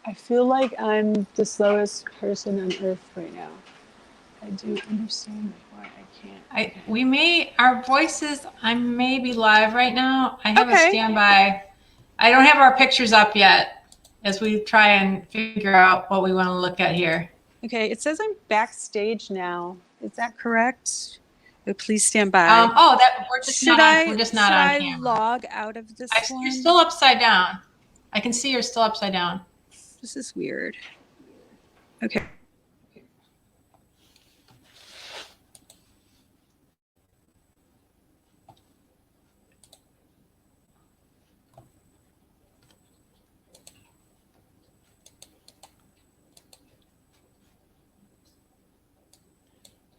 I feel like I'm the slowest person on earth right now. I do understand why I can't. Our voices, I may be live right now. I have a Okay. standby. I don't have our pictures up yet as we try and figure out what we want to look at here. Okay, it says I'm backstage now. Is that correct? Please stand by. We're just Should not on. I We're just not should on I camera. log out of this one? You're still upside down. I can see you're still upside down. This is weird. Okay.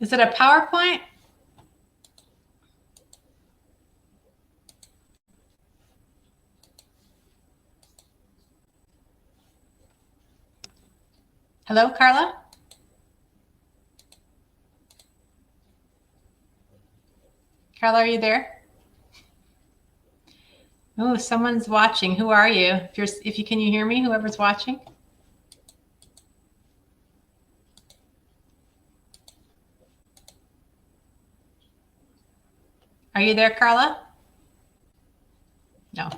Is it a PowerPoint? Hello, Carla? Carla, are you there? Oh, someone's watching. Who are you? Can you hear me? Whoever's watching. Are you there, Carla? No.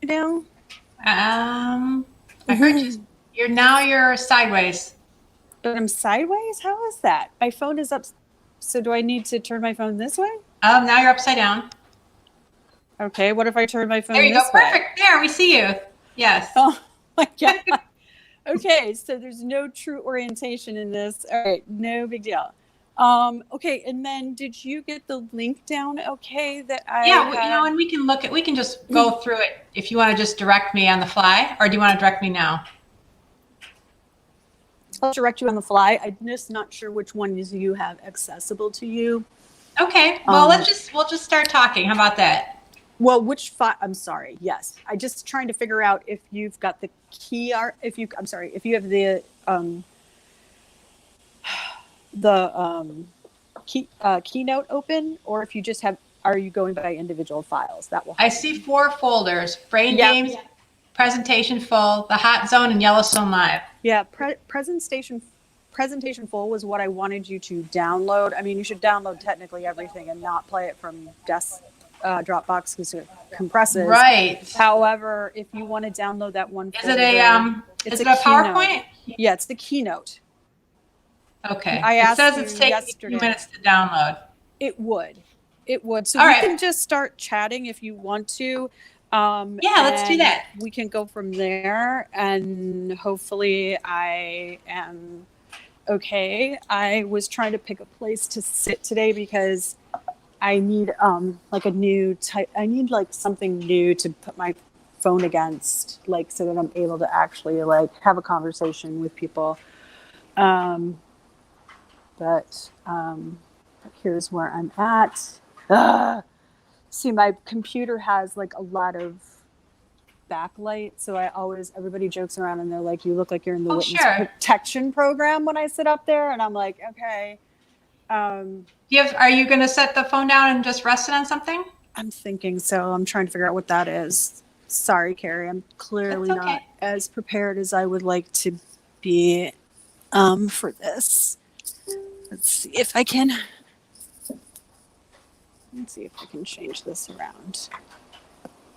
Now? I heard you. You're sideways. But I'm sideways? How is that? My phone is up. So do I need to turn my phone this way? Now you're upside down. Okay, what if I turn my phone there you this go. way? Perfect. There, we see you. Yes. Oh my God. Okay, so there's no true orientation in this. All right, no big deal. Okay, and then did you get the link down okay that I Yeah, and we can just go through it if you want to just direct me on the fly, or do you want to direct me now? I'll direct you on the fly. I'm just not sure which ones you have accessible to you. Okay. Well, we'll just start talking. How about that? Well, which file? I'm sorry. Yes, I just trying to figure out if you've got the key. If you have the keynote open, or if you just have. Are you going by individual files? That will help. I see 4 folders: Brain Games, Presentation Full, the Hot Zone, and Yellowstone Live. Yeah, presentation full was what I wanted you to download. I mean, you should download technically everything and not play it from Dropbox because it compresses. Right. However, if you want to download that one folder, is it a PowerPoint? Yeah, it's the keynote. Okay. It says it's taking a few minutes to download. It would. So we can just start chatting if you want to. Let's do that. We can go from there, and hopefully I am okay. I was trying to pick a place to sit today because I need like a new type. I need like something new to put my phone against, like so that I'm able to actually like have a conversation with people. But here's where I'm at. See, my computer has like a lot of backlight, so everybody jokes around and they're like, "You look like you're in the witness protection program" when I sit up there, and I'm like, "Okay." Are you going to set the phone down and just rest it on something? I'm thinking so. I'm trying to figure out what that is. Sorry, Carrie. I'm clearly not as prepared as I would like to be for this. Let's see if I can change this around.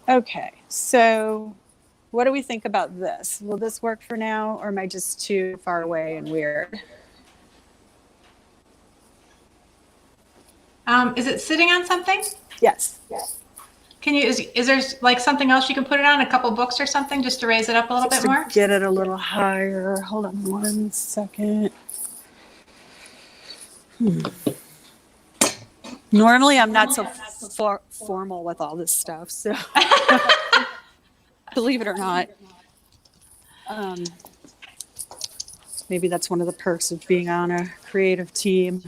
Okay, so what do we think about this? Will this work for now, or am I just too far away and weird? Is it sitting on something? Yes. Is there like something else you can put it on, a couple books or something, just to raise it up a little bit more? Get it a little higher. Hold on one second. Normally, I'm not so formal with all this stuff, so believe it or not. Maybe that's one of the perks of being on a creative team,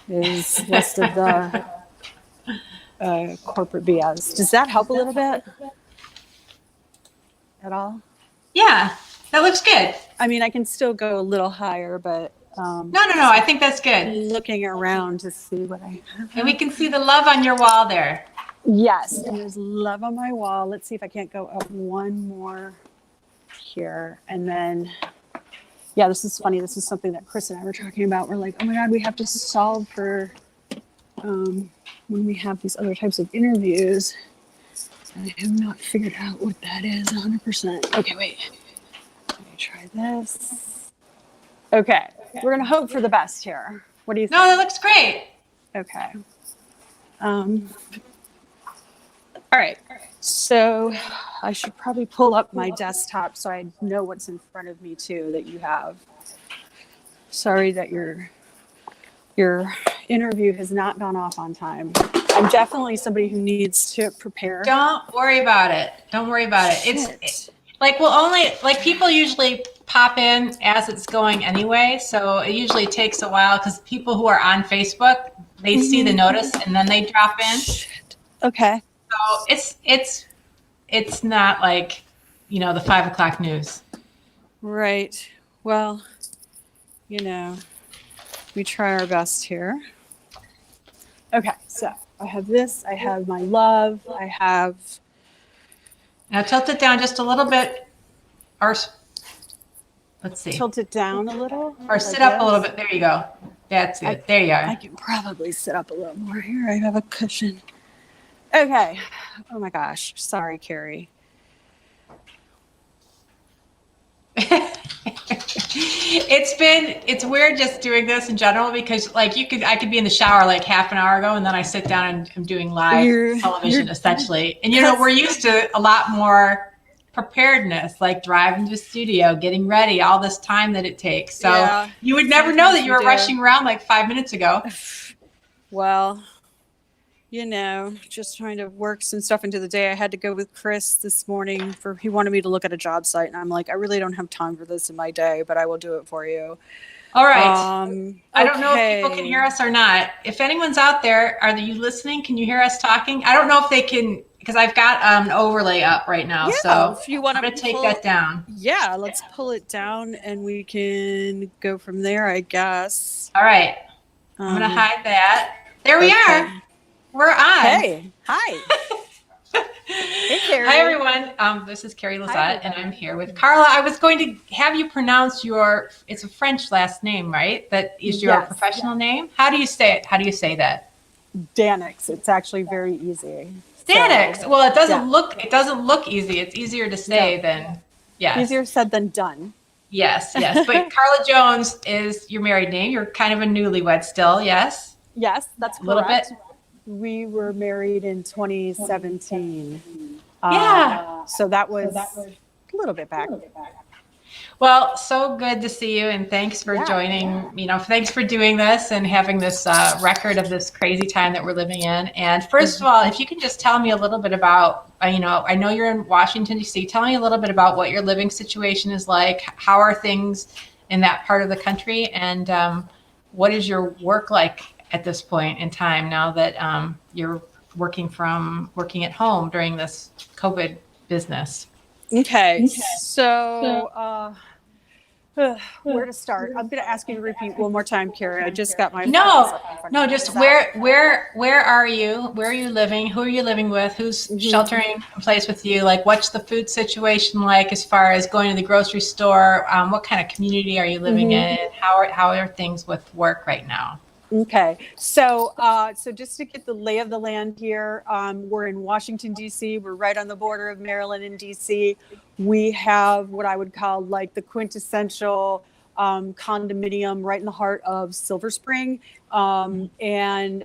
is less of the corporate BS. Does that help a little bit at all? Yeah, that looks good. I mean, I can still go a little higher, but no. I think that's good. Looking around to see what I have. And we can see the love on your wall there. Yes, and there's love on my wall. Let's see if I can't go up one more here. And then, yeah, this is funny. This is something that Chris and I were talking about. We're like, oh my God, we have to solve for when we have these other types of interviews. I have not figured out what that is 100%. Okay, wait. Let me try this. Okay, we're going to hope for the best here. What do you think? No, that looks great. Okay. All right. So I should probably pull up my desktop so I know what's in front of me too that you have. Sorry that your interview has not gone off on time. I'm definitely somebody who needs to prepare. Don't worry about it. It's like, people usually pop in as it's going anyway. So it usually takes a while because people who are on Facebook, they see the notice and then they drop in. Okay. So it's not like, the 5:00 news. Right. Well, we try our best here. Okay. So I have this. I have my love. I have. Now tilt it down just a little bit, or let's see. Tilt it down a little. Or sit up a little bit. There you go. That's good. There you are. I can probably sit up a little more here. I have a cushion. Okay. Oh my gosh. Sorry, Carrie. It's weird just doing this in general because I could be in the shower like half an hour ago and then I sit down and I'm doing live television essentially. And we're used to a lot more preparedness, like driving to the studio, getting ready, all this time that it takes. So you would never know that you were rushing around like 5 minutes ago. Well, just trying to work some stuff into the day. I had to go with Chris this morning he wanted me to look at a job site. And I'm like, I really don't have time for this in my day, but I will do it for you. All right. I don't know if people can hear us or not. If anyone's out there, are you listening? Can you hear us talking? I don't know if they can, because I've got an overlay up right now. Yeah, so if you want to take that down. Yeah, let's pull it down and we can go from there, I guess. All right. I'm going to hide that. There we are. We're on. Hey. Hi. Hey, Carrie. Hi, everyone. This is Carrie Lazette, and I'm here with Carla. I was going to have you pronounce it's a French last name, right? That is your professional name? How do you say it? How do you say that? Daeninckx. It's actually very easy. Daeninckx. Well, it doesn't look easy. It's easier to say than, easier said than done. Yes. But Carla Jones is your married name. You're kind of a newlywed still, yes? Yes, that's correct. A little bit. We were married in 2017. Yeah. So that was a little bit back. Well, so good to see you, and thanks for joining. Thanks for doing this and having this record of this crazy time that we're living in. And first of all, if you can just tell me a little bit about, I know you're in Washington D.C. Tell me a little bit about what your living situation is like. How are things in that part of the country, and what is your work like at this point in time now that you're working at home during this COVID business? Okay, so where to start? I'm going to ask you to repeat one more time, Carrie. I just got my No, up in front no, of me. just where are you? Where are you living? Who are you living with? Who's sheltering in place with you? Like, what's the food situation like as far as going to the grocery store? What kind of community are you living in? How are things with work right now? Okay, so just to get the lay of the land here, we're in Washington D.C. We're right on the border of Maryland and D.C. We have what I would call like the quintessential condominium right in the heart of Silver Spring, and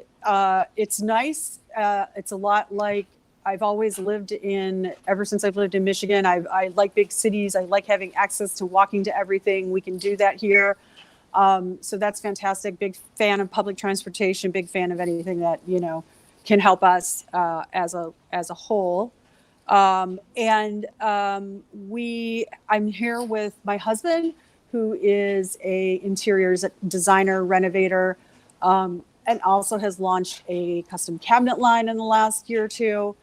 it's nice. It's a lot like I've always lived in. Ever since I've lived in Michigan, I like big cities. I like having access to walking to everything. We can do that here. So that's fantastic. Big fan of public transportation, big fan of anything that, can help us as a whole. I'm here with my husband, who is a interiors designer, renovator, and also has launched a custom cabinet line in the last year or two.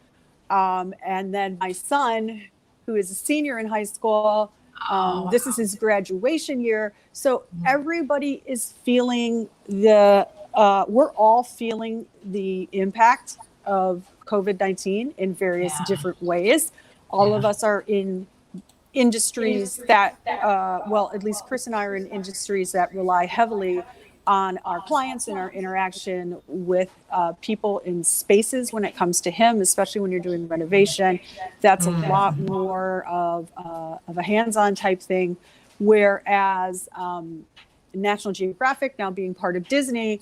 And then my son, who is a senior in high school, this is his graduation year. So everybody is feeling we're all feeling the impact of COVID-19 in various different ways. All of us are in industries that, at least Chris and I are in industries that rely heavily on our clients and our interaction with people in spaces when it comes to him, especially when you're doing renovation. That's a lot more of a hands-on type thing. Whereas National Geographic, now being part of Disney,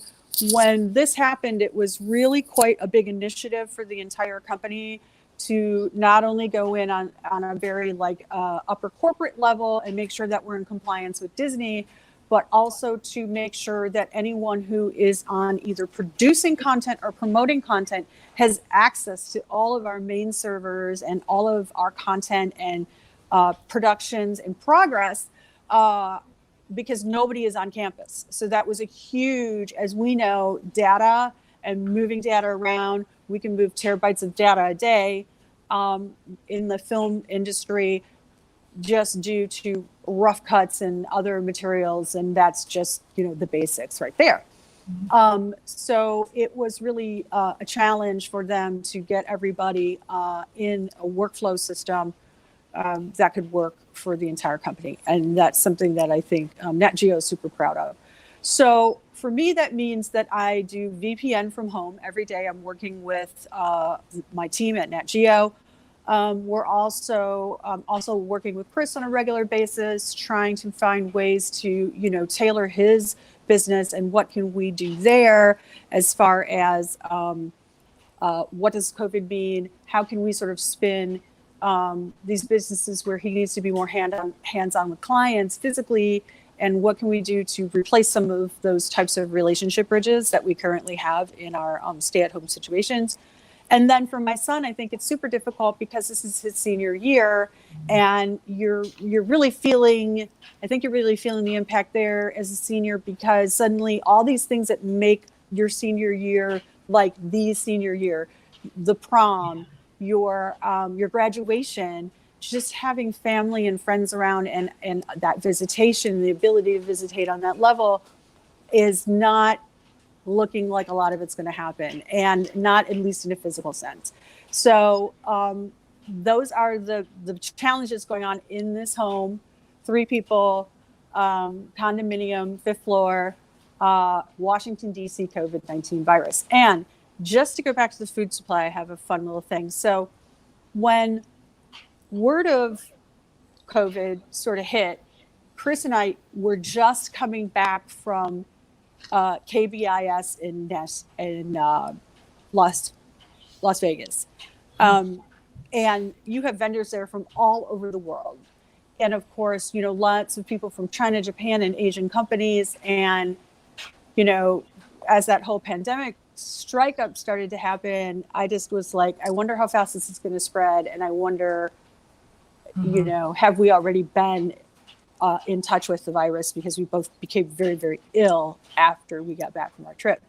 when this happened, it was really quite a big initiative for the entire company to not only go in on a very upper corporate level and make sure that we're in compliance with Disney, but also to make sure that anyone who is on either producing content or promoting content has access to all of our main servers and all of our content and productions in progress, because nobody is on campus. So that was a huge, as we know, data and moving data around. We can move terabytes of data a day in the film industry, just due to rough cuts and other materials. And that's just, the basics right there. So it was really a challenge for them to get everybody in a workflow system that could work for the entire company. And that's something that I think Nat Geo is super proud of. So for me, that means that I do VPN from home every day. I'm working with my team at Nat Geo. We're also working with Chris on a regular basis, trying to find ways to, tailor his business and what can we do there as far as what does COVID mean? How can we sort of spin these businesses where he needs to be more hands-on with clients physically, and what can we do to replace some of those types of relationship bridges that we currently have in our stay-at-home situations. And then for my son, I think it's super difficult because this is his senior year, and you're really feeling the impact there as a senior, because suddenly all these things that make your senior year like the senior year, the prom, your graduation, just having family and friends around and that visitation, the ability to visitate on that level is not looking like a lot of it's going to happen, and not at least in a physical sense. So those are the challenges going on in this home. 3 people, condominium, 5th floor, Washington, D.C. COVID-19 virus. And just to go back to the food supply, I have a fun little thing. So when word of COVID sort of hit, Chris and I were just coming back from KBIS in Las Vegas. And you have vendors there from all over the world. and of course, lots of people from China, Japan, and Asian companies. And, as that whole pandemic strike up started to happen, I just was like, I wonder how fast this is going to spread. And I wonder, have we already been in touch with the virus, because we both became very, very ill after we got back from our trip.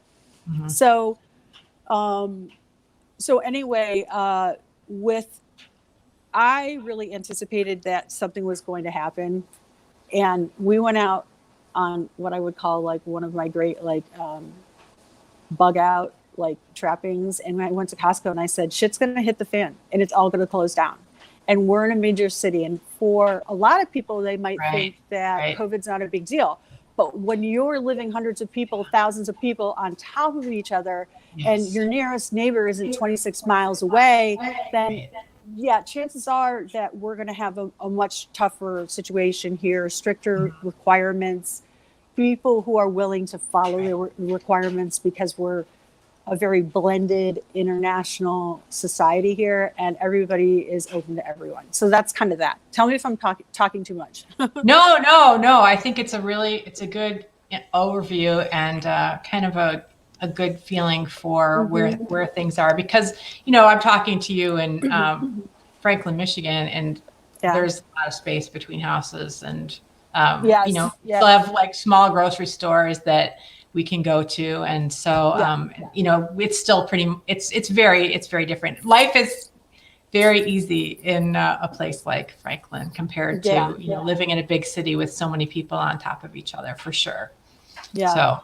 So, anyway, I really anticipated that something was going to happen, and we went out on what I would call like one of my great bug out trappings. And I went to Costco and I said, shit's going to hit the fan and it's all going to close down. And we're in a major city. And for a lot of people, they might think that COVID's not a big deal. But when you're living hundreds of people, thousands of people on top of each other, and your nearest neighbor isn't 26 miles away, then chances are that we're going to have a much tougher situation here, stricter requirements, people who are willing to follow the requirements, because we're a very blended international society here, and everybody is open to everyone. So that's kind of that. Tell me if I'm talking too much. No. I think it's a good overview and kind of a good feeling for where things are, because, I'm talking to you in Franklin, Michigan, and there's a lot of space between houses, and still have like small grocery stores that we can go to. And so, it's still it's very different. Life is very easy in a place like Franklin compared to, living in a big city with so many people on top of each other, for sure. So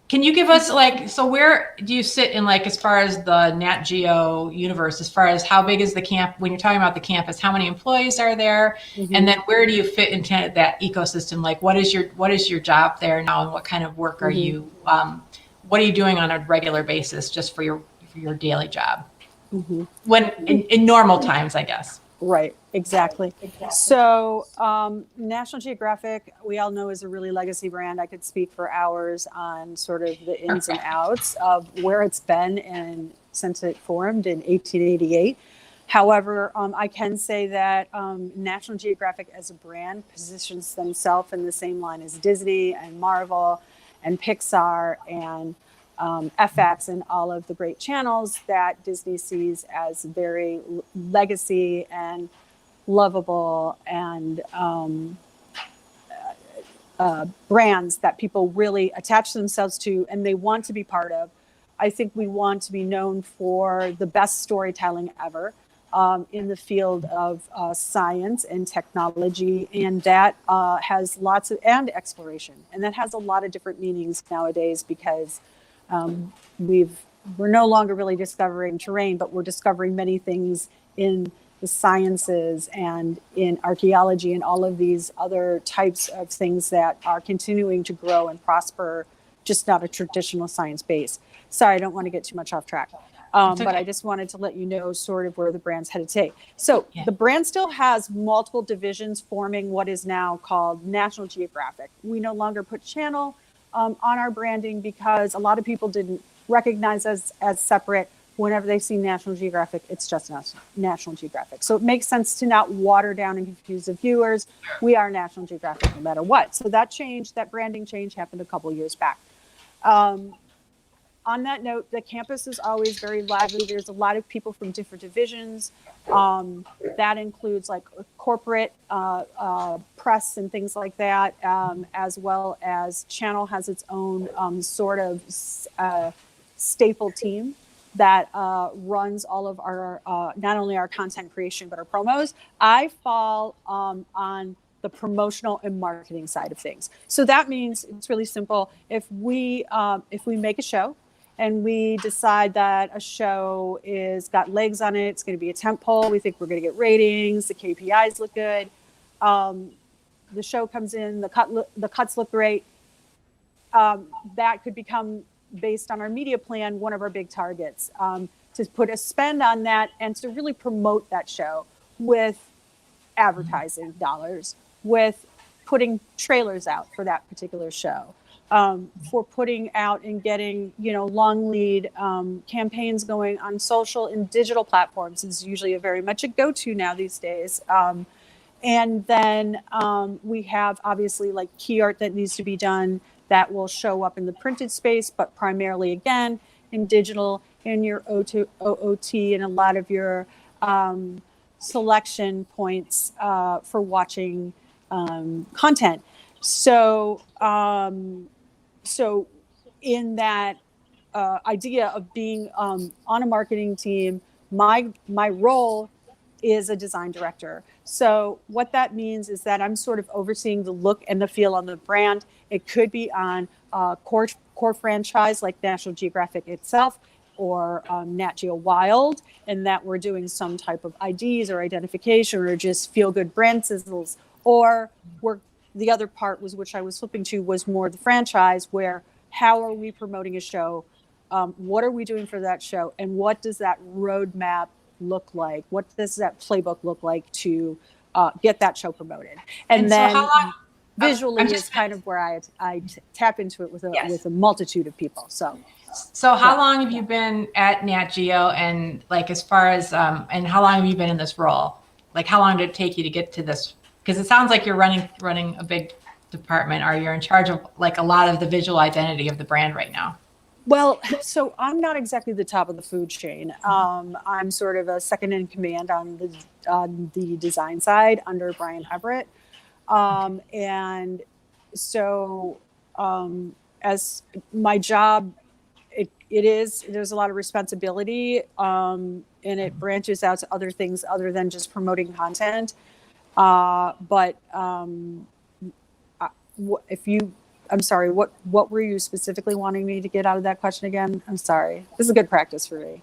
can you give us so where do you sit in as far as the Nat Geo universe, as far as how big is the camp, when you're talking about the campus, how many employees are there? And then where do you fit into that ecosystem? What is your job there now, and what kind of work are you, what are you doing on a regular basis just for your daily job? When in normal times, I guess. Right, exactly. So National Geographic, we all know, is a really legacy brand. I could speak for hours on sort of the ins and outs of where it's been and since it formed in 1888. However, I can say that National Geographic as a brand positions themselves in the same line as Disney and Marvel and Pixar and FX and all of the great channels that Disney sees as very legacy and lovable and brands that people really attach themselves to and they want to be part of. I think we want to be known for the best storytelling ever in the field of science and technology, and that has lots of, and exploration, and that has a lot of different meanings nowadays, because we're no longer really discovering terrain, but we're discovering many things in the sciences and in archaeology and all of these other types of things that are continuing to grow and prosper, just not a traditional science base. Sorry, I don't want to get too much off track. But I just wanted to let you know sort of where the brand's headed today. So the brand still has multiple divisions forming what is now called National Geographic. We no longer put channel on our branding because a lot of people didn't recognize us as separate. Whenever they see National Geographic, it's just National Geographic. So it makes sense to not water down and confuse the viewers. We are National Geographic no matter what. So that branding change happened a couple years back. On that note, the campus is always very lively. There's a lot of people from different divisions. That includes like corporate press and things like that, as well as Channel has its own sort of staple team that runs all of our, not only our content creation, but our promos. I fall on the promotional and marketing side of things. So that means it's really simple. If we make a show, and we decide that a show is got legs on it, it's going to be a tent pole, we think we're going to get ratings, the KPIs look good, the show comes in, the cuts look great, that could become, based on our media plan, one of our big targets, to put a spend on that and to really promote that show with advertising dollars, with putting trailers out for that particular show. For putting out and getting, long lead campaigns going on social and digital platforms is usually very much a go-to now these days. And then we have obviously like key art that needs to be done that will show up in the printed space, but primarily again in digital, in your OOT, and a lot of your selection points for watching content. So, so in that idea of being on a marketing team, my role is a design director. So what that means is that I'm sort of overseeing the look and the feel on the brand. It could be on a core franchise like National Geographic itself, or Nat Geo Wild, and that we're doing some type of IDs or identification or just feel good brand sizzles. Or the other part was, which I was flipping to, was more the franchise, where how are we promoting a show? What are we doing for that show? And what does that roadmap look like? What does that playbook look like to get that show promoted? And then so how long, visually is kind of where I tap into it with a multitude of people. So how long have you been at Nat Geo, and like as far as and how long have you been in this role? Like how long did it take you to get to this? Because it sounds like you're running a big department, or you're in charge of like a lot of the visual identity of the brand right now. Well, so I'm not exactly the top of the food chain. I'm sort of a second in command on the design side under Brian Everett. And so as my job, there's a lot of responsibility, and it branches out to other things other than just promoting content. I'm sorry, what were you specifically wanting me to get out of that question again? I'm sorry. This is a good practice for me.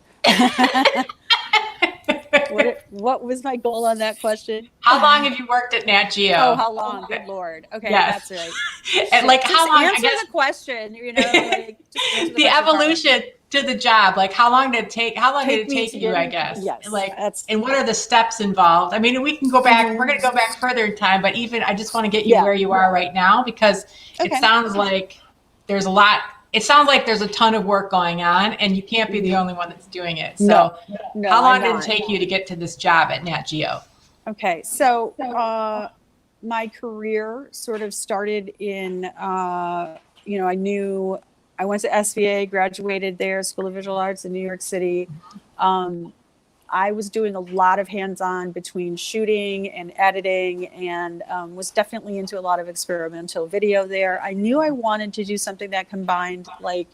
What was my goal on that question? How long have you worked at Nat Geo? Oh, how long? Good Lord. Okay, yes. That's right. And like how long? Answer the question. Like, just the evolution to the job. Like how long did it take? How long did it take you? I guess. Yes. Like, and what are the steps involved? I mean, we can go back. We're going to go back further in time, but even I just want to get you where you are right now, because it sounds like there's a lot. It sounds like there's a ton of work going on, and you can't be the only one that's doing it. So, how long did it take you to get to this job at Nat Geo? Okay, so my career sort of started in, I went to SVA, graduated there, School of Visual Arts in New York City. I was doing a lot of hands-on between shooting and editing, and was definitely into a lot of experimental video there. I knew I wanted to do something that combined like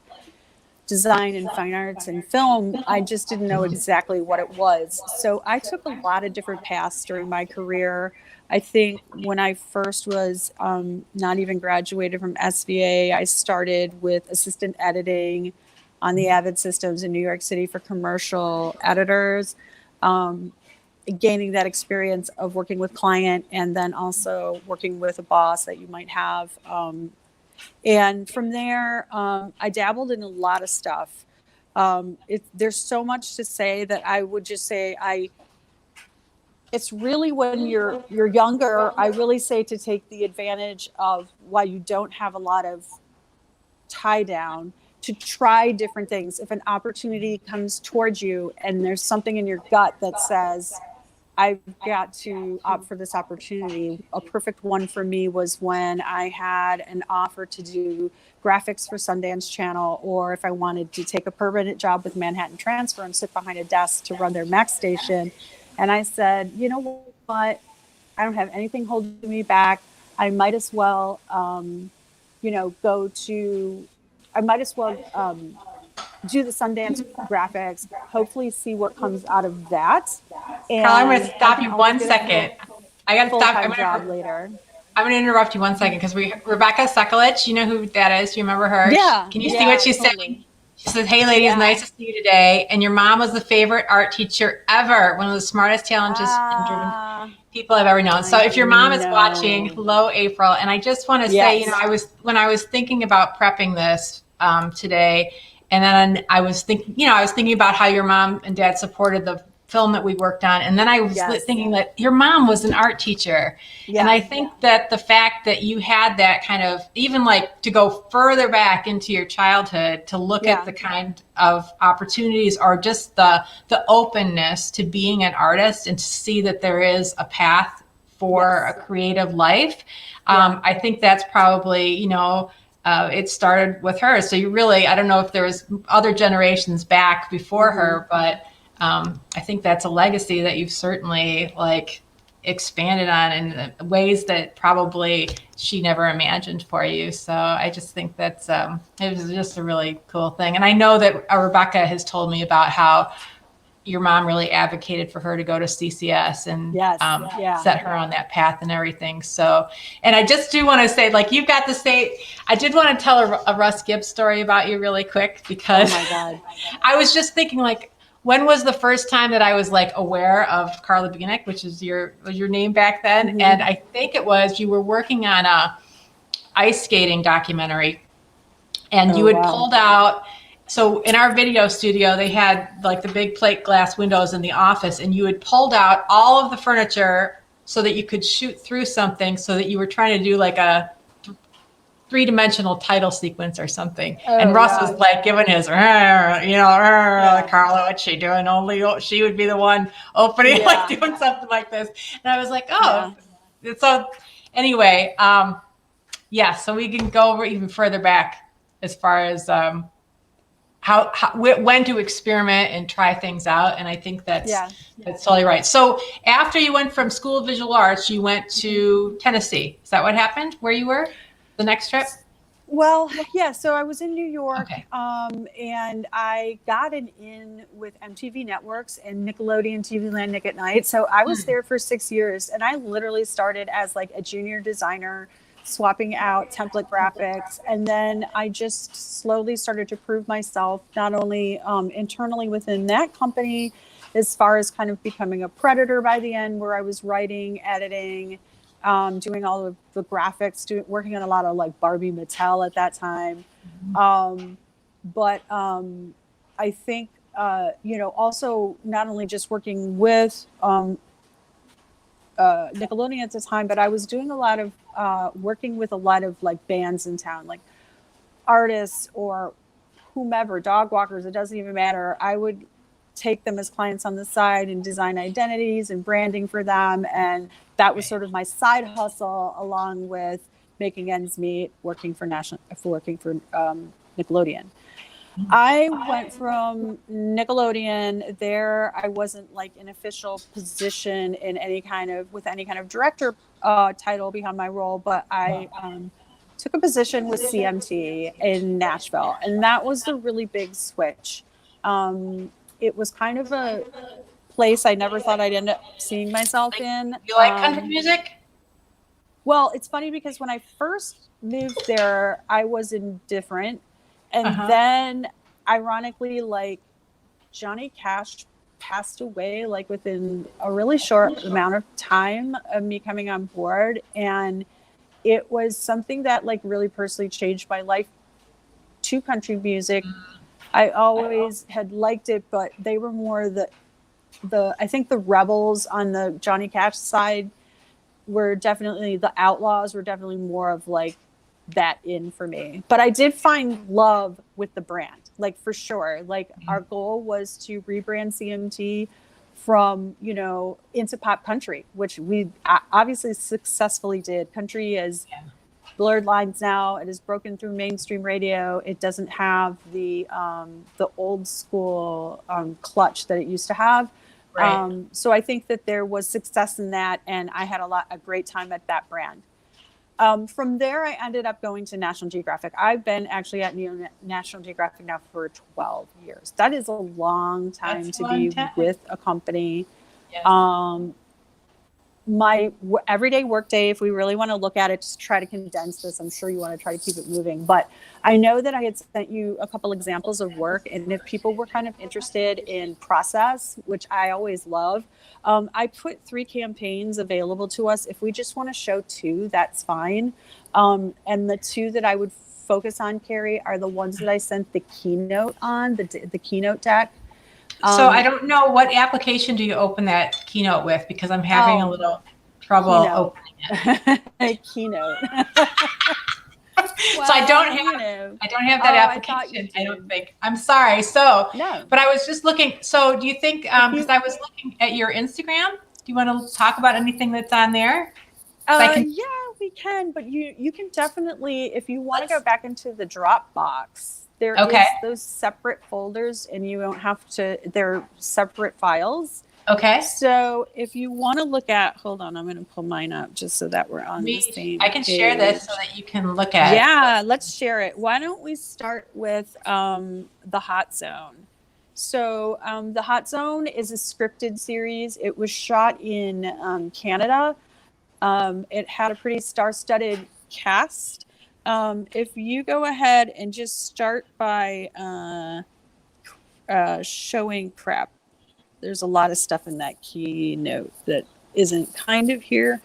design and fine arts and film. I just didn't know exactly what it was. So I took a lot of different paths during my career. I think when I first was not even graduated from SVA, I started with assistant editing on the Avid systems in New York City for commercial editors, gaining that experience of working with client and then also working with a boss that you might have. And from there, I dabbled in a lot of stuff. There's so much to say that I would just say it's really when you're younger, I really say to take the advantage of while you don't have a lot of tie down, to try different things. If an opportunity comes towards you and there's something in your gut that says, I've got to opt for this opportunity. A perfect one for me was when I had an offer to do graphics for Sundance Channel, or if I wanted to take a permanent job with Manhattan Transfer and sit behind a desk to run their Mac station. And I said, you know what? I don't have anything holding me back. I might as well, do the Sundance graphics, hopefully see what comes out of that. And Carla, I'm going to stop you 1 second. I got to stop. I'm going to interrupt you 1 second, because Rebecca Sekulich, you know who that is? You remember her? Yeah. Can you see what she's saying? She says, "Hey, ladies, nice to see you today. And your mom was the favorite art teacher ever. One of the smartest, talented, and driven people I've ever known." So if your mom is watching, hello, April. And I just want to say, when I was thinking about prepping this today, and then I was thinking about how your mom and dad supported the film that we worked on. And then I was thinking that your mom was an art teacher. Yeah. And I think that the fact that you had that kind of, even like to go further back into your childhood to look at the kind of opportunities, or just the openness to being an artist and to see that there is a path for a creative life. I think that's probably, it started with her. So you really, I don't know if there was other generations back before her, but I think that's a legacy that you've certainly like expanded on in ways that probably she never imagined for you. So I just think that's it was just a really cool thing. And I know that Rebecca has told me about how your mom really advocated for her to go to CCS and set her on that path and everything. So, and I just do want to say, like, you've got to say, I did want to tell a Russ Gibbs story about you really quick, because oh my God. I was just thinking, like, when was the first time that I was like aware of Carla Daeninckx, which is was your name back then? And I think it was, you were working on a ice skating documentary, and you had pulled out. So in our video studio, they had like the big plate glass windows in the office, and you had pulled out all of the furniture so that you could shoot through something, so that you were trying to do like a three-dimensional title sequence or something. And Russ was like giving his, Carla, what's she doing? Only she would be the one opening, like doing something like this. And I was like, so anyway, so we can go over even further back as far as when to experiment and try things out. And I think that's totally right. So after you went from School of Visual Arts, you went to Tennessee. Is that what happened? Where you were the next trip? Well, so I was in New York, and I got an in with MTV Networks and Nickelodeon TV Land Nick at Night. So I was there for 6 years, and I literally started as like a junior designer, swapping out template graphics. And then I just slowly started to prove myself, not only internally within that company, as far as kind of becoming a predator by the end, where I was writing, editing, doing all of the graphics, working on a lot of like Barbie Mattel at that time. But I think, also not only just working with Nickelodeon at the time, but I was doing a lot of working with a lot of like bands in town, like artists or whomever, dog walkers, it doesn't even matter. I would take them as clients on the side and design identities and branding for them. And that was sort of my side hustle, along with making ends meet, working for Nickelodeon. I went from Nickelodeon there. I wasn't like an official position in any kind of director title behind my role, but I took a position with CMT in Nashville, and that was a really big switch. It was kind of a place I never thought I'd end up seeing myself in. You like country music? Well, it's funny because when I first moved there, I was indifferent. And then, ironically, like Johnny Cash passed away like within a really short amount of time of me coming on board. And it was something that like really personally changed my life to country music. I always had liked it, but they were more I think the rebels on the Johnny Cash side were definitely, the outlaws were definitely more of like that in for me. But I did find love with the brand, like for sure. Like our goal was to rebrand CMT from, into pop country, which we obviously successfully did. Country is blurred lines now. It is broken through mainstream radio. It doesn't have the old school clutch that it used to have. Right. So I think that there was success in that, and I had a great time at that brand. From there, I ended up going to National Geographic. I've been actually at National Geographic now for 12 years. That is a long time to be with a company. Yes. My everyday work day, if we really want to look at it, just try to condense this. I'm sure you want to try to keep it moving. But I know that I had sent you a couple examples of work. And if people were kind of interested in process, which I always love, I put 3 campaigns available to us. If we just want to show 2, that's fine. And the 2 that I would focus on, Carrie, are the ones that I sent the keynote on, the keynote deck. So I don't know, what application do you open that keynote with? Because I'm having a little trouble opening it. Keynote. So I don't have that application. I don't think. I'm sorry. So, no. But I was just looking. So do you think, because I was looking at your Instagram, you want to talk about anything that's on there? Yeah, we can, but you can definitely, if you want to go back into the Dropbox, there is those separate folders, and you don't have to. They're separate files. Okay. So if you want to look at, hold on, I'm going to pull mine up just so that we're on the same. I can share this so that you can look at. Yeah, let's share it. Why don't we start with the Hot Zone? So the Hot Zone is a scripted series. It was shot in Canada. It had a pretty star-studded cast. If you go ahead and just start by showing prep, there's a lot of stuff in that keynote that isn't kind of here.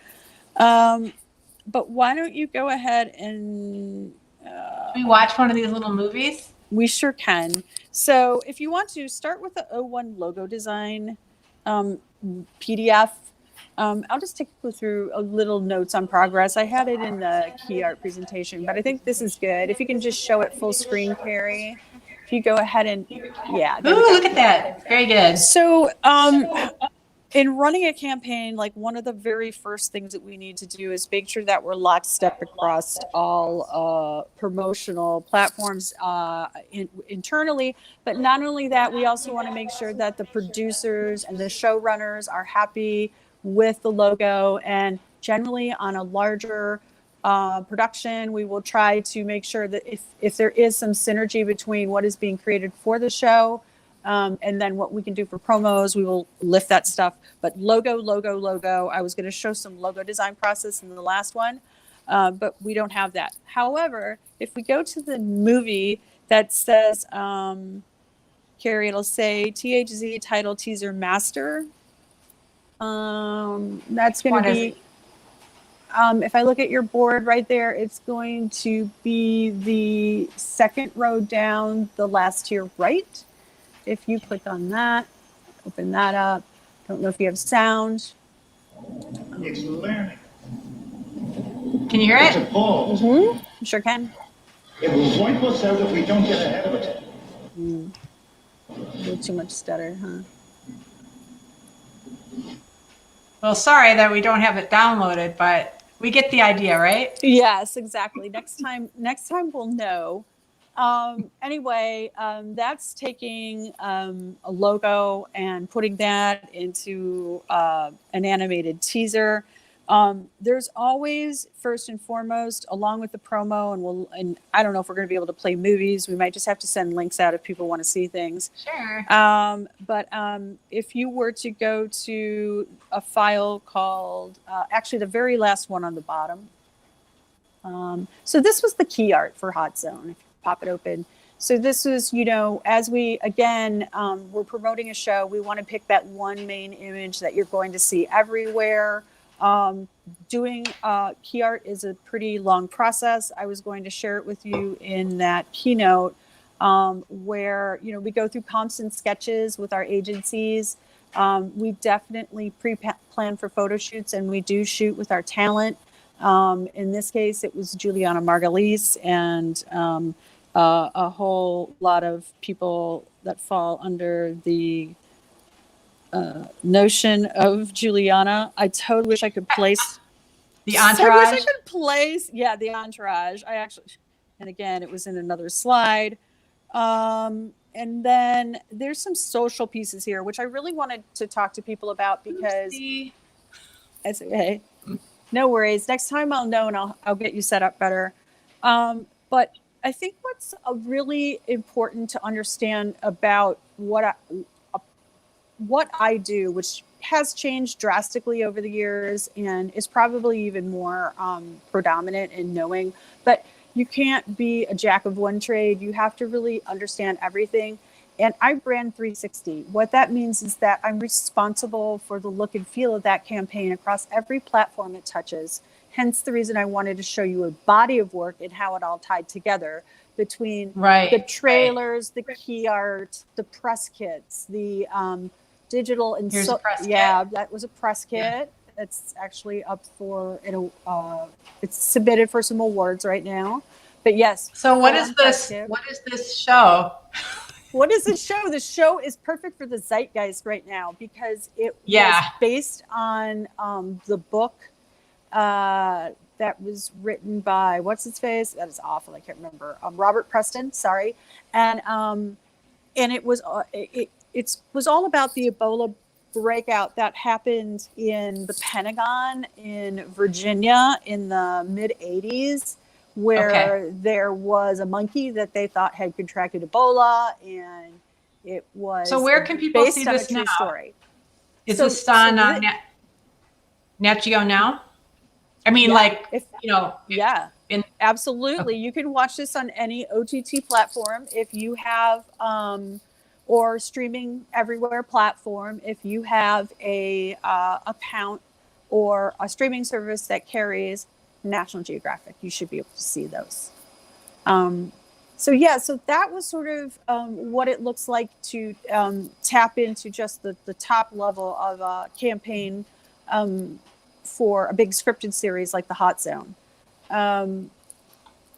But why don't you go ahead and... we watch one of these little movies? We sure can. So if you want to, start with the O1 logo design PDF. I'll just take you through a little notes on progress. I had it in the key art presentation, but I think this is good. If you can just show it full screen, Carrie. If you go ahead and, yeah. Ooh, look at that. Very good. So in running a campaign, like one of the very first things that we need to do is make sure that we're lockstep across all promotional platforms internally. But not only that, we also want to make sure that the producers and the showrunners are happy with the logo. And generally on a larger production, we will try to make sure that if there is some synergy between what is being created for the show and then what we can do for promos, we will lift that stuff. But logo. I was going to show some logo design process in the last one, but we don't have that. However, if we go to the movie that says, Carrie, it'll say THZ title teaser master. That's going to be, if I look at your board right there, it's going to be the second row down, the last tier right. If you click on that, open that up. Don't know if you have sound. It's learning. Can you hear it? It's a pause. Mm-hmm. You sure can. It will wipe us out if we don't get ahead of it. A little too much stutter, huh? Well, sorry that we don't have it downloaded, but we get the idea, right? Yes, exactly. Next time we'll know. Anyway, that's taking a logo and putting that into an animated teaser. There's always, first and foremost, along with the promo, and I don't know if we're going to be able to play movies. We might just have to send links out if people want to see things. Sure. But if you were to go to a file called, actually the very last one on the bottom. So this was the key art for Hot Zone. If you pop it open. So this is, as we, again, we're promoting a show, we want to pick that one main image that you're going to see everywhere. Doing key art is a pretty long process. I was going to share it with you in that keynote where, we go through comps and sketches with our agencies. We definitely pre-plan for photo shoots, and we do shoot with our talent. In this case, it was Juliana Margulies and a whole lot of people that fall under the notion of Juliana. I totally wish I could place the entourage. I wish I could place, the entourage. And again, it was in another slide. And then there's some social pieces here, which I really wanted to talk to people about because it's okay. No worries. Next time I'll know and I'll get you set up better. But I think what's really important to understand about what I do, which has changed drastically over the years and is probably even more predominant in knowing, but you can't be a jack of one trade. You have to really understand everything. And I brand 360. What that means is that I'm responsible for the look and feel of that campaign across every platform it touches. Hence the reason I wanted to show you a body of work and how it all tied together between the trailers, the key art, the press kits, the digital. And Here's a press kit. That was a press kit. Yeah. It's actually up for, it's submitted for some awards right now. But yes. So what is this? What is this show? What is the show? The show is perfect for the zeitgeist right now because it Yeah. was based on the book that was written by what's his face? That is awful. I can't remember. Robert Preston. Sorry, and it was it was all about the Ebola breakout that happened in the Pentagon in Virginia in the mid 80s, where there was a monkey that they thought had contracted Ebola, and it was So where can people see based on a this true now? story. Is So- this on so Nat Geo now? I mean, Yeah, like, if- you know, Yeah, in, absolutely. Okay. You can watch this on any OTT platform if you have, or streaming everywhere platform. If you have a account or a streaming service that carries National Geographic, you should be able to see those. So that was sort of what it looks like to tap into just the top level of a campaign for a big scripted series like The Hot Zone.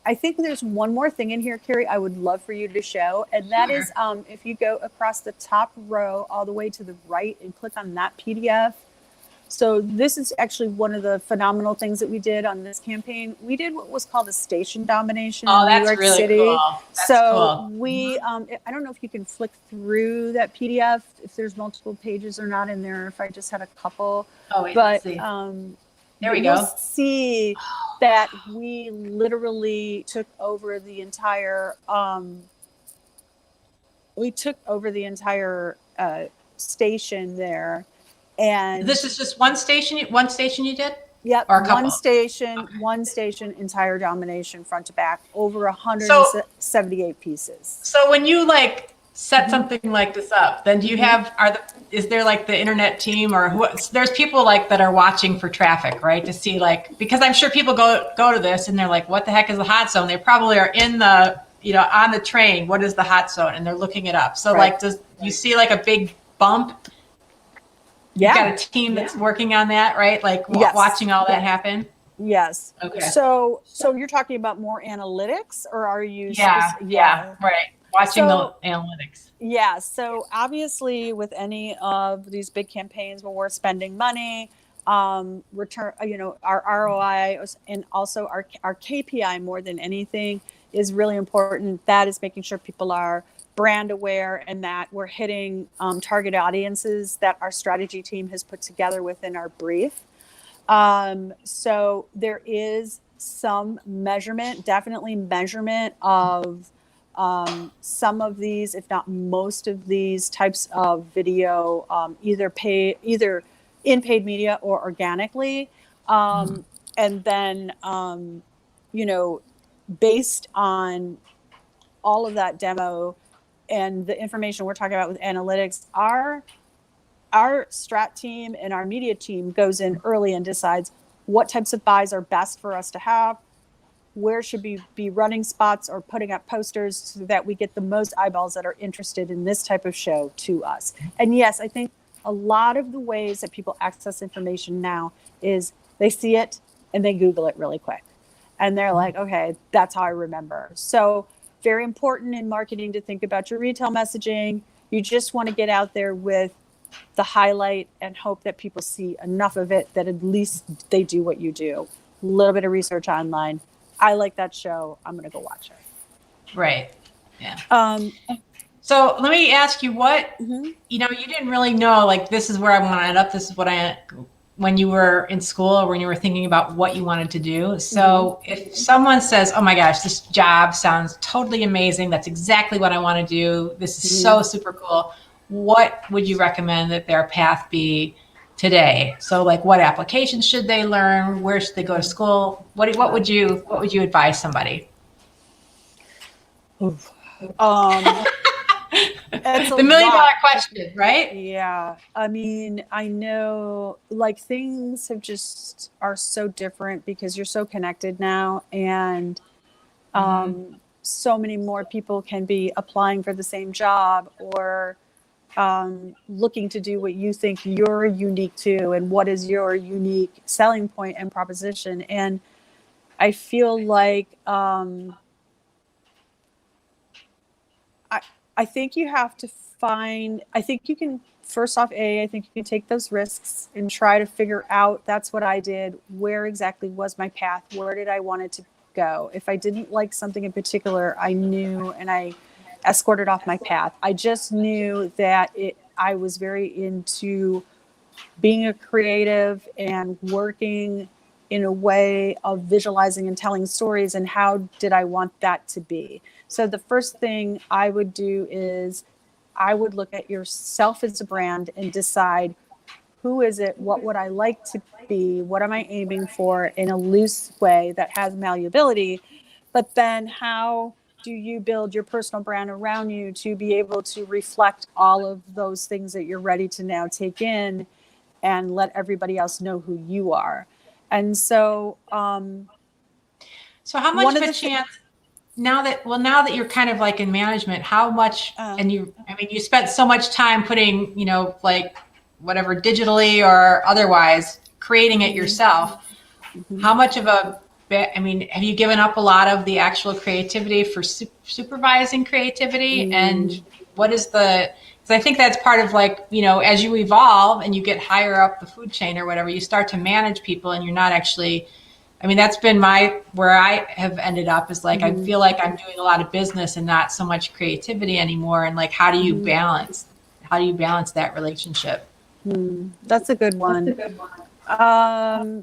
I think there's one more thing in here, Carrie, I would love for you to show. And that is if you go across the top row all the way to the right and click on that PDF. So this is actually one of the phenomenal things that we did on this campaign. We did what was called a Station Domination in New York really City. cool. That's So cool. we, I don't know if you can flick through that PDF, if there's multiple pages or not in there, if I just had a couple. Oh, wait, But let's see. there we you'll go. see that we literally took over the entire station there. And This is just one station you did? yep, Or a couple? one station, entire domination front to back, over 178 pieces. So when you like set something like this up, then do you have, is there like the internet team or who, there's people like that are watching for traffic, right? To see like, because I'm sure people go to this and they're like, what the heck is the hot zone? They probably are in the, you know, on the train. What is the hot zone? And they're looking it up. So like, does you see like a big bump? Yeah. You've got a team that's working on that, right? Like watching all that happen. Yes. Okay. So you're talking about more analytics, or are you? Yeah. Right. Watching the analytics. Yeah. So obviously, with any of these big campaigns where we're spending money, return, our ROI and also our KPI more than anything is really important. That is making sure people are brand aware and that we're hitting target audiences that our strategy team has put together within our brief. So there is some measurement, definitely measurement of some of these, if not most of these types of video, either in paid media or organically. And then, based on all of that demo and the information we're talking about with analytics, our strat team and our media team goes in early and decides what types of buys are best for us to have, where should we be running spots or putting up posters so that we get the most eyeballs that are interested in this type of show to us. And yes, I think a lot of the ways that people access information now is they see it and they Google it really quick. And they're like, okay, that's how I remember. So very important in marketing to think about your retail messaging. You just want to get out there with the highlight and hope that people see enough of it that at least they do what you do. A little bit of research online. I like that show. I'm going to go watch it. Right. Yeah. So let me ask you what, you didn't really know, like, this is where I want to end up. This is what when you were in school or when you were thinking about what you wanted to do. So if someone says, oh my gosh, this job sounds totally amazing. That's exactly what I want to do. This is so super cool. What would you recommend that their path be today? So like, what applications should they learn? Where should they go to school? What would you advise somebody? It's the $1 million question, right? Yeah. I mean, I know like things are so different because you're so connected now, and so many more people can be applying for the same job or looking to do what you think you're unique to and what is your unique selling point and proposition. And I feel like I I think you have to find, I think you can, first off, I think you can take those risks and try to figure out, that's what I did. Where exactly was my path? Where did I want it to go? If I didn't like something in particular, I knew, and I escorted off my path. I just knew that I was very into being a creative and working in a way of visualizing and telling stories, and how did I want that to be. So the first thing I would do is I would look at yourself as a brand and decide, who is it? What would I like to be? What am I aiming for in a loose way that has malleability? But then how do you build your personal brand around you to be able to reflect all of those things that you're ready to now take in and let everybody else know who you are? And so, so how much of a chance now that you're kind of like in management, how much, and you spent so much time putting, like whatever, digitally or otherwise, creating it yourself. How much of have you given up a lot of the actual creativity for supervising creativity? And what is because I think that's part of, like, as you evolve and you get higher up the food chain or whatever, you start to manage people and you're not actually, that's been where I have ended up, is like, I feel like I'm doing a lot of business and not so much creativity anymore. And like, how do you balance that relationship? That's a good one.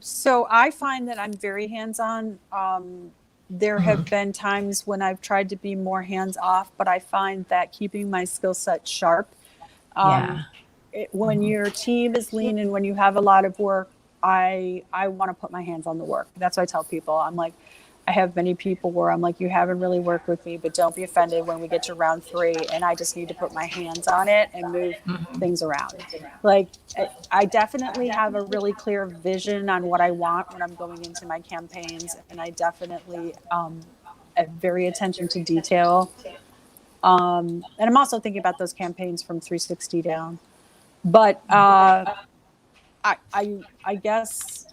So I find that I'm very hands-on. There have been times when I've tried to be more hands-off, but I find that keeping my skill set sharp. When your team is lean and when you have a lot of work, I want to put my hands on the work. That's what I tell people. I'm like, I have many people where I'm like, you haven't really worked with me, but don't be offended when we get to round 3 and I just need to put my hands on it and move things around. Like, I definitely have a really clear vision on what I want when I'm going into my campaigns. And I definitely am very attention to detail. And I'm also thinking about those campaigns from 360 down. But I guess,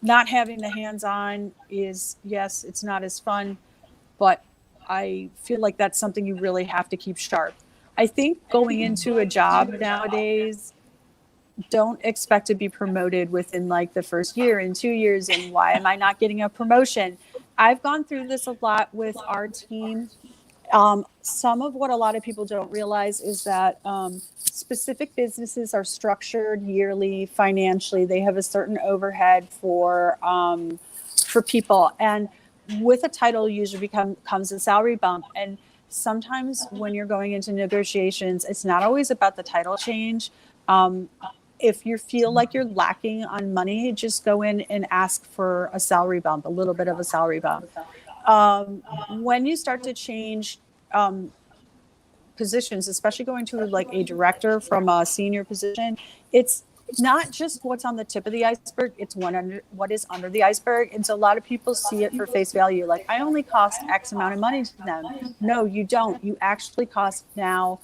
not having the hands-on is, yes, it's not as fun, but I feel like that's something you really have to keep sharp. I think going into a job nowadays, don't expect to be promoted within like the first year and 2 years. And why am I not getting a promotion? I've gone through this a lot with our team. Some of what a lot of people don't realize is that specific businesses are structured yearly financially. They have a certain overhead for people, and with a title usually comes a salary bump. And sometimes when you're going into negotiations, it's not always about the title change. If you feel like you're lacking on money, just go in and ask for a salary bump, a little bit of a salary bump. When you start to change positions, especially going to like a director from a senior position, it's not just what's on the tip of the iceberg, it's what is under the iceberg. And so a lot of people see it for face value. Like, I only cost X amount of money to them. No, you don't. You actually cost now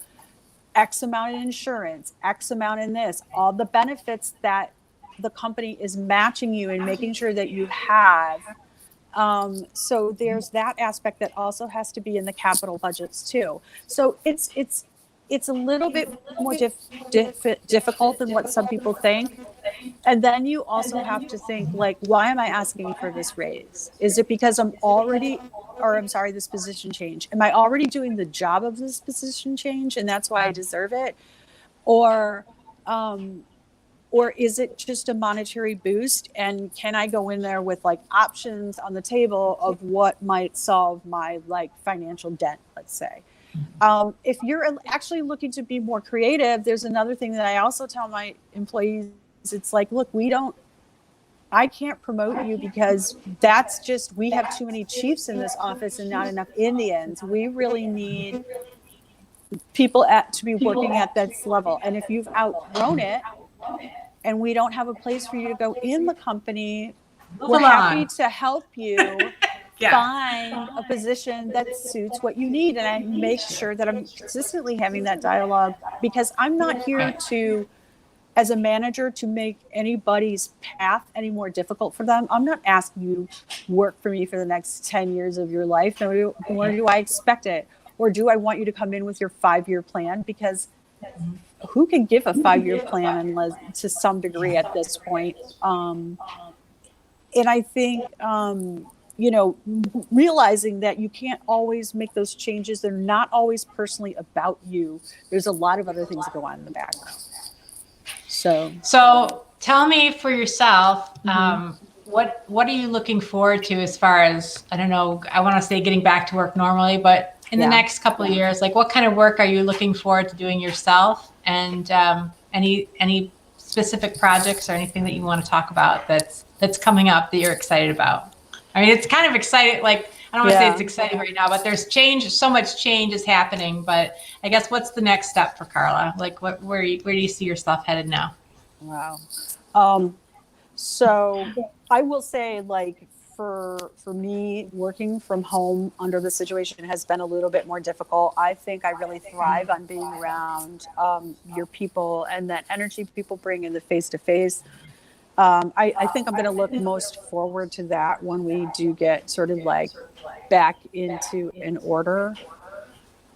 X amount in insurance, X amount in this, all the benefits that the company is matching you and making sure that you have. So there's that aspect that also has to be in the capital budgets too. So it's a little bit more difficult than what some people think. And then you also have to think, like, why am I asking for this raise? Is it because this position change? Am I already doing the job of this position change and that's why I deserve it? Or is it just a monetary boost? And can I go in there with like options on the table of what might solve my like financial debt, let's say? If you're actually looking to be more creative, there's another thing that I also tell my employees. It's like, look, I can't promote you because we have too many chiefs in this office and not enough Indians. We really need people to be working at this level. And if you've outgrown it and we don't have a place for you to go in the company, we're happy to help you find a position that suits what you need. And I make sure that I'm consistently having that dialogue, because I'm not here to as a manager to make anybody's path any more difficult for them. I'm not asking you to work for me for the next 10 years of your life, nor do I expect it. Or do I want you to come in with your 5-year plan? Because who can give a 5-year plan unless to some degree at this point? And I think, realizing that you can't always make those changes. They're not always personally about you. There's a lot of other things that go on in the background. So tell me for yourself, what are you looking forward to as far as, I don't know, I want to say getting back to work normally, but in the next couple of years, like what kind of work are you looking forward to doing yourself? And any specific projects or anything that you want to talk about that's coming up that you're excited about? I mean, it's kind of exciting. Like, I don't want to say it's exciting right now, but there's change. So much change is happening. But I guess what's the next step for Carla? Like, where do you see yourself headed now? Wow. So I will say, like, for me, working from home under the situation has been a little bit more difficult. I think I really thrive on being around your people and that energy people bring in the face-to-face. I think I'm going to look most forward to that when we do get sort of like back into an order.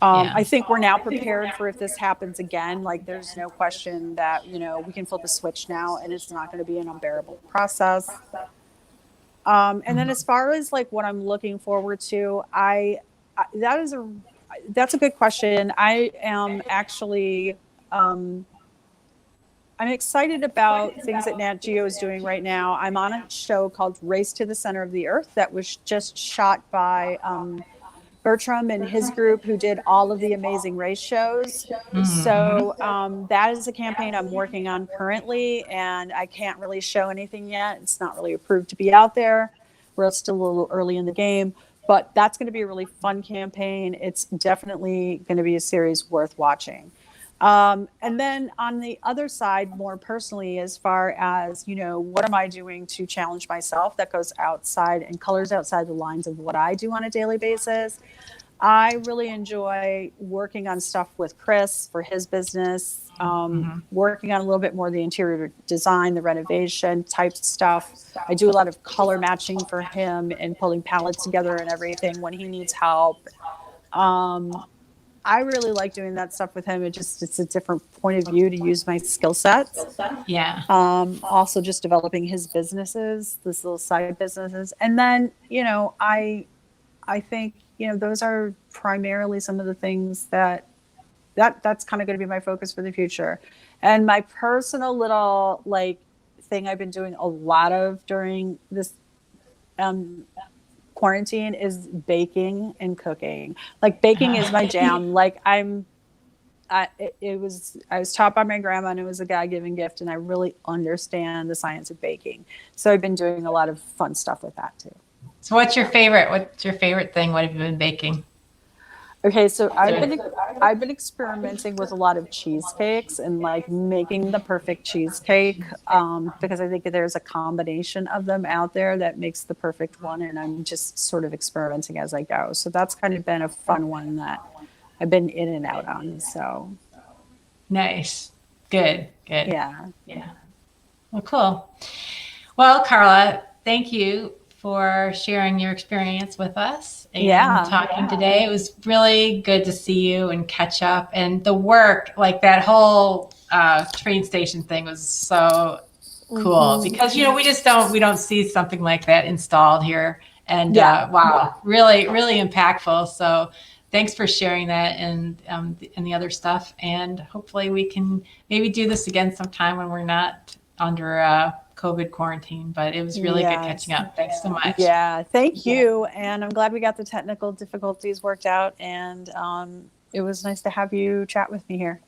I think we're now prepared for if this happens again. Like, there's no question that, we can flip a switch now and it's not going to be an unbearable process. And then as far as like what I'm looking forward to, that's a good question. I am actually, I'm excited about things that Nat Geo is doing right now. I'm on a show called Race to the Center of the Earth that was just shot by Bertram and his group, who did all of the Amazing Race shows. So that is a campaign I'm working on currently, and I can't really show anything yet. It's not really approved to be out there. We're still a little early in the game, but that's going to be a really fun campaign. It's definitely going to be a series worth watching. And then on the other side, more personally, as far as, what am I doing to challenge myself that goes outside and colors outside the lines of what I do on a daily basis. I really enjoy working on stuff with Chris for his business, working on a little bit more of the interior design, the renovation type stuff. I do a lot of color matching for him and pulling palettes together and everything when he needs help. I really like doing that stuff with him. It's a different point of view to use my skill sets. Yeah. Also just developing his businesses, these little side businesses. And then, I think, those are primarily some of the things that's kind of going to be my focus for the future. And my personal little thing I've been doing a lot of during this quarantine is baking and cooking. Like, baking is my jam. Like, I was taught by my grandma, and it was a God-given gift, and I really understand the science of baking. So I've been doing a lot of fun stuff with that too. So what's your favorite thing? What have you been baking? Okay, so I've been experimenting with a lot of cheesecakes and like making the perfect cheesecake, because I think there's a combination of them out there that makes the perfect one, and I'm just sort of experimenting as I go. So that's kind of been a fun one that I've been in and out on. So nice, good. Yeah. Well, cool. Well, Carla, thank you for sharing your experience with us and talking today. It was really good to see you and catch up. And the work, like that whole train station thing, was so cool because we don't see something like that installed here. And wow, really, really impactful. So thanks for sharing that and the other stuff. And hopefully we can maybe do this again sometime when we're not under COVID quarantine, but it was really good catching up. Thanks so much. Yeah, thank you. And I'm glad we got the technical difficulties worked out. And it was nice to have you chat with me here.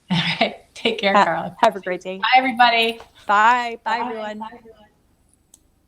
All right. Take care, Carla. Have a great day. Bye, everybody. Bye. Bye, everyone.